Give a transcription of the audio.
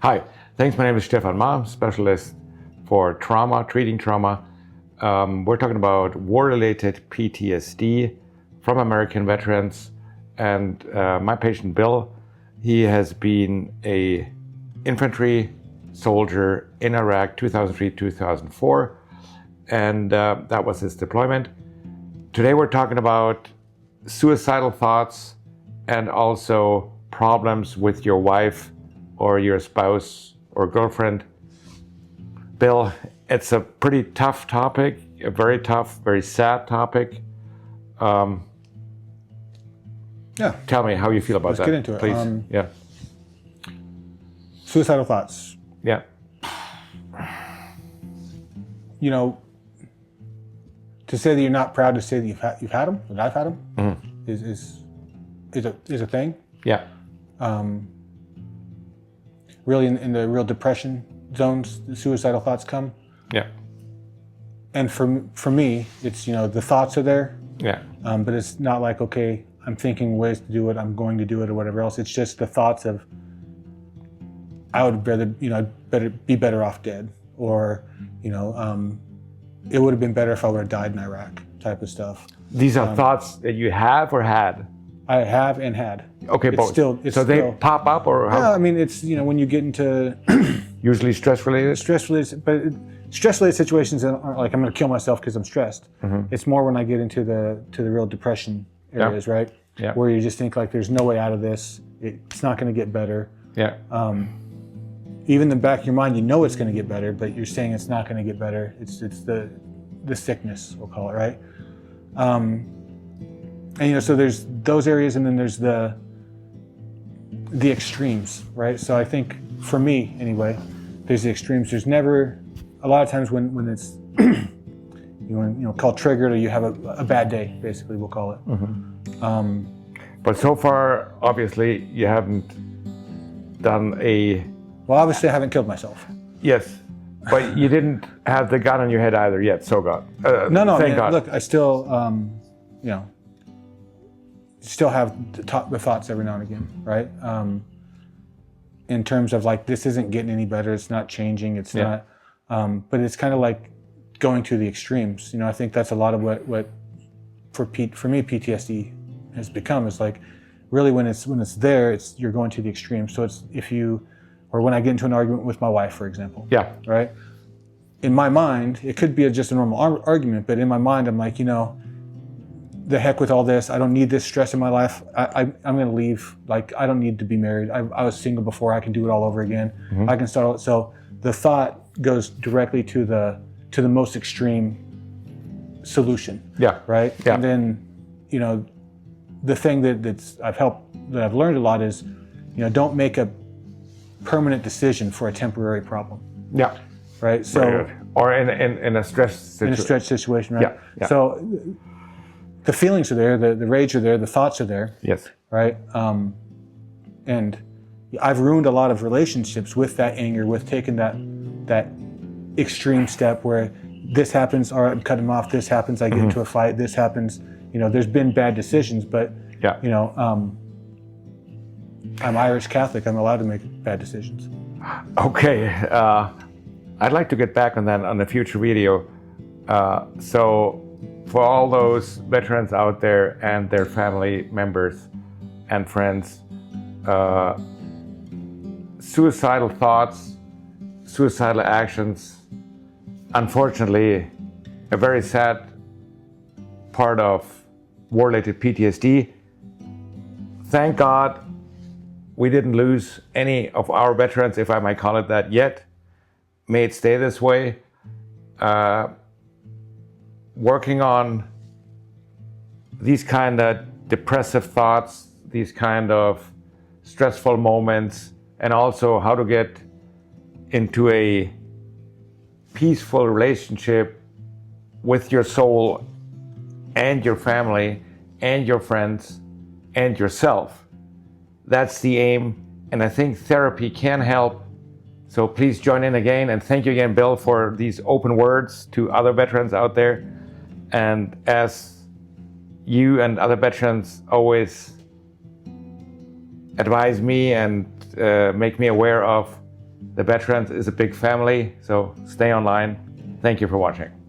Hi, thanks. My name is Stefan Maar, specialist for trauma, treating trauma. We're talking about war-related PTSD from American veterans. And my patient, Bill, he has been a infantry soldier in Iraq 2003-2004. And that was his deployment. Today we're talking about suicidal thoughts and also problems with your wife or your spouse or girlfriend. Bill, it's a pretty tough topic, a very tough, very sad topic. Yeah. Tell me how you feel about that. Let's get into it. Please. Yeah. Suicidal thoughts. Yeah. You know, to say that you're not proud to say that you've had them, that I've had them, is a thing. Yeah. Really, in the real depression zones, the suicidal thoughts come. Yeah. And for me, it's, the thoughts are there. Yeah. But it's not like, okay, I'm thinking ways to do it, I'm going to do it, or whatever else. It's just the thoughts of, I would rather, be better off dead, or, it would have been better if I would have died in Iraq, type of stuff. These are thoughts that you have or had? I have and had. Okay, both. They pop up, or how? Yeah, I mean, it's, when you get into usually stress-related? Stress-related, but stress-related situations aren't like I'm going to kill myself because I'm stressed. Mm-hmm. It's more when I get into the real depression areas, right? Yeah. Where you just think like there's no way out of this. It's not going to get better. Yeah. Even in the back of your mind, you know it's going to get better, but you're saying it's not going to get better. It's the sickness, we'll call it, right? And so there's those areas, and then there's the extremes, right? So I think for me, anyway, there's the extremes. There's never a lot of times when it's called triggered, or you have a bad day, basically, we'll call it. Mm-hmm. But so far, obviously, you haven't done a. Well, obviously, I haven't killed myself. Yes, but you didn't have the gun on your head either yet. So God. No. Thank God. Look, I still, still have the thoughts every now and again, right? In terms of like, this isn't getting any better. It's not changing. It's not. But it's kind of like going to the extremes. I think that's a lot of what for me PTSD has become, is like, really when it's there, you're going to the extremes. So it's or when I get into an argument with my wife, for example. Yeah. Right. In my mind, it could be just a normal argument, but in my mind, I'm like, the heck with all this. I don't need this stress in my life. I'm going to leave. Like, I don't need to be married. I was single before. I can do it all over again. Mm-hmm. I can start all. So the thought goes directly to the most extreme solution. Yeah. Right. Yeah. And then, the thing that I've learned a lot is, don't make a permanent decision for a temporary problem. Yeah. Right. So, or in a stress situation. In a stress situation, right? Yeah. So the feelings are there, the rage are there, the thoughts are there. Yes. Right. And I've ruined a lot of relationships with that anger, with taking that extreme step where this happens, all right, I'm cutting them off. This happens, I get into a fight. This happens. There's been bad decisions, but I'm Irish Catholic. I'm allowed to make bad decisions. Okay. I'd like to get back on that on a future video. So for all those veterans out there and their family members and friends, suicidal thoughts, suicidal actions, unfortunately, a very sad part of war-related PTSD. Thank God we didn't lose any of our veterans, if I might call it that, yet. May it stay this way. Working on these kind of depressive thoughts, these kind of stressful moments, and also how to get into a peaceful relationship with your soul and your family and your friends and yourself. That's the aim, and I think therapy can help. So please join in again, and thank you again, Bill, for these open words to other veterans out there. And as you and other veterans always advise me and make me aware of, The veterans is a big family, so stay online. Thank you for watching.